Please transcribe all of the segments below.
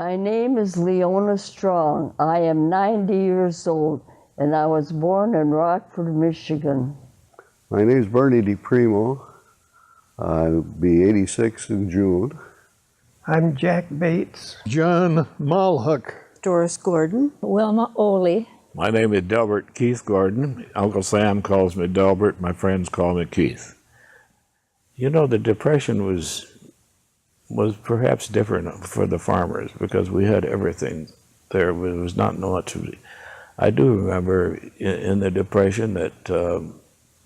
My name is Leona Strong. I am 90 years old, and I was born in Rockford, Michigan. My name is Bernie DiPrimo. I'll be 86 in June. I'm Jack Bates. John Malhuck. Doris Gordon. Wilma Oley. My name is Delbert Keith Gordon. Uncle Sam calls me Delbert. My friends call me Keith. You know, the Depression was perhaps different for the farmers because we had everything there. It was not much. I do remember in the Depression that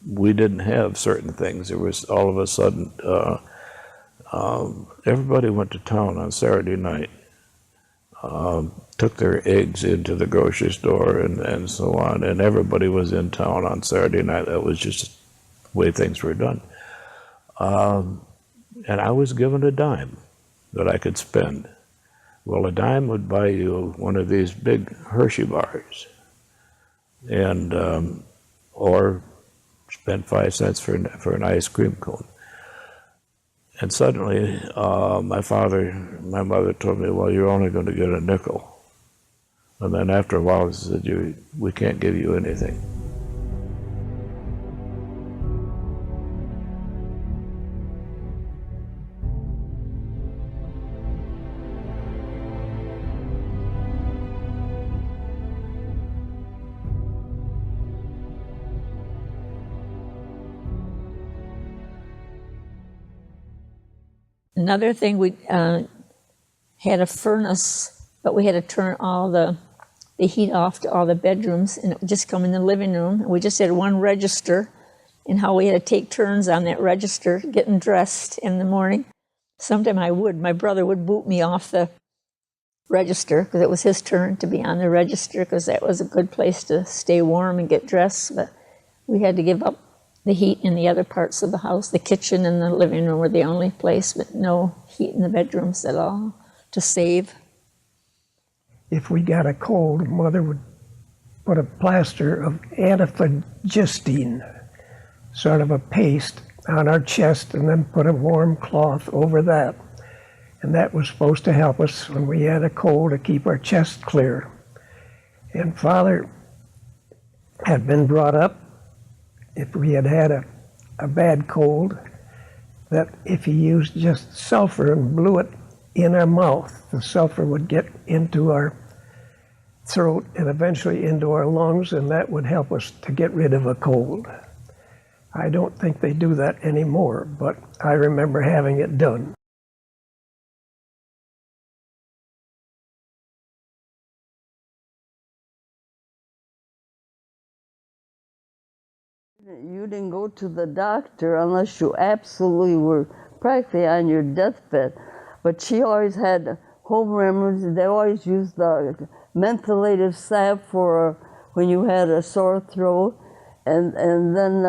we didn't have certain things. There was all of a sudden, everybody went to town on Saturday night, took their eggs into the grocery store and so on, and everybody was in town on Saturday night. That was just the way things were done. And I was given a dime that I could spend. Well, a dime would buy you one of these big Hershey bars, and or spend 5 cents for an ice cream cone. And suddenly, my mother told me, well, you're only going to get a nickel. And then after a while, she said, we can't give you anything. Another thing, we had a furnace, but we had to turn all the heat off to all the bedrooms, and it would just come in the living room. And we just had one register, and how we had to take turns on that register, getting dressed in the morning. Sometime my brother would boot me off the register, because it was his turn to be on the register, because that was a good place to stay warm and get dressed. But we had to give up the heat in the other parts of the house. The kitchen and the living room were the only place, but no heat in the bedrooms at all, to save. If we got a cold, Mother would put a plaster of antiphlogistin, sort of a paste, on our chest and then put a warm cloth over that. And that was supposed to help us when we had a cold to keep our chest clear. And Father had been brought up, if we had a bad cold, that if he used just sulfur and blew it in our mouth, the sulfur would get into our throat and eventually into our lungs, and that would help us to get rid of a cold. I don't think they do that anymore, but I remember having it done. You didn't go to the doctor unless you absolutely were practically on your deathbed. But she always had home remedies. They always used the mentholated salve for when you had a sore throat. And then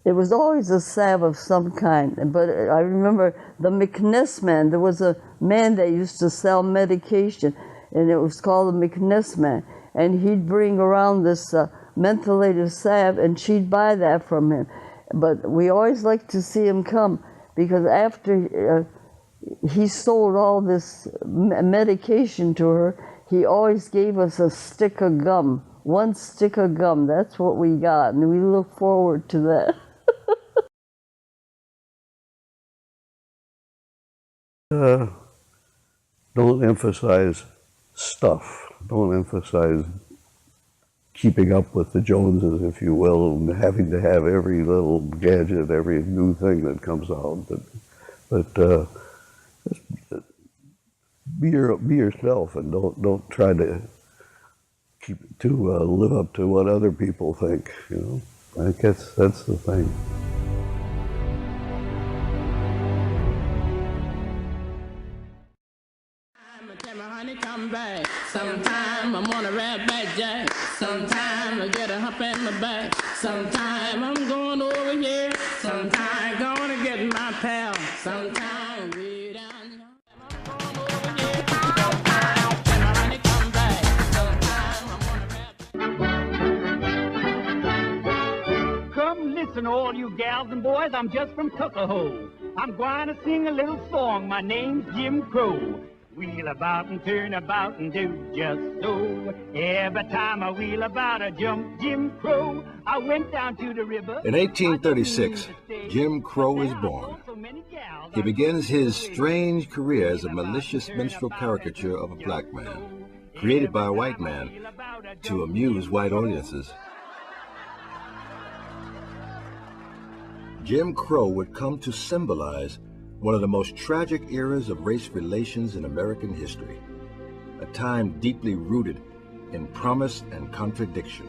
it was always a salve of some kind. But I remember the McNiss man. There was a man that used to sell medication, and it was called the McNiss man. And he'd bring around this mentholated salve, and she'd buy that from him. But we always liked to see him come, because after he sold all this medication to her, he always gave us a stick of gum, one stick of gum. That's what we got, and we look forward to that. Don't emphasize stuff. Don't emphasize keeping up with the Joneses, if you will, and having to have every little gadget, every new thing that comes out. But just be yourself, and don't try to live up to what other people think. You know, I guess that's the thing. Sometime I'm on a rat back jack. Sometime I get a hump in my back. Sometime I'm going over here. Sometime gonna get my pal. Sometime way down here. I'm going over here. Sometime when my honey come back. Sometime I'm on a rat. Come listen, all you gals and boys. I'm just from Tuckahoe. I'm going to sing a little song. My name's Jim Crow. Wheel about and turn about and do just so. Every time I wheel about, I jump Jim Crow. I went down to the river. In 1836, Jim Crow is born. He begins his strange career as a malicious minstrel caricature of a black man, created by a white man to amuse white audiences. Jim Crow would come to symbolize one of the most tragic eras of race relations in American history, a time deeply rooted in promise and contradiction.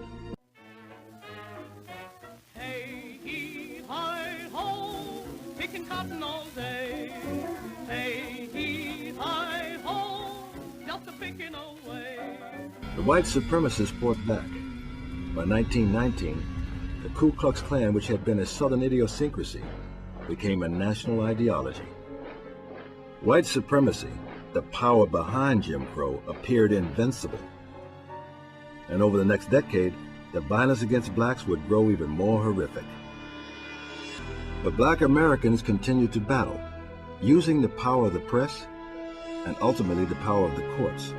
Hey, he, hi, ho, picking cotton all day. Hey, he, hi, ho, just a picking away. The white supremacists fought back. By 1919, the Ku Klux Klan, which had been a Southern idiosyncrasy, became a national ideology. White supremacy, the power behind Jim Crow, appeared invincible. And over the next decade, the violence against blacks would grow even more horrific. But black Americans continued to battle, using the power of the press and ultimately the power of the courts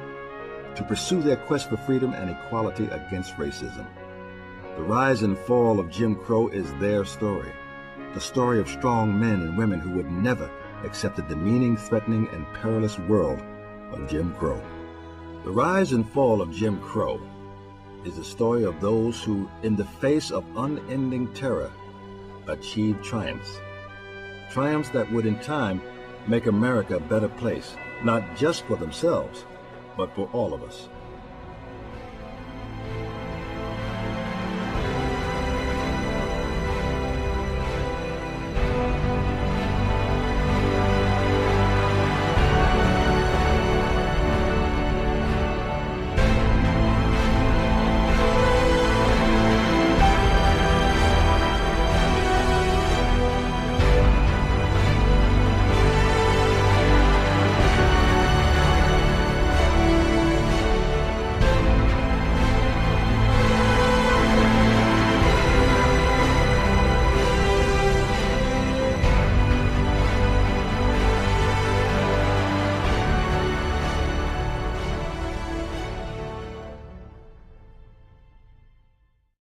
to pursue their quest for freedom and equality against racism. The rise and fall of Jim Crow is their story. The story of strong men and women who would never accept the demeaning, threatening, and perilous world of Jim Crow. The rise and fall of Jim Crow is the story of those who, in the face of unending terror, achieved triumphs. Triumphs that would in time make America a better place, not just for themselves, but for all of us.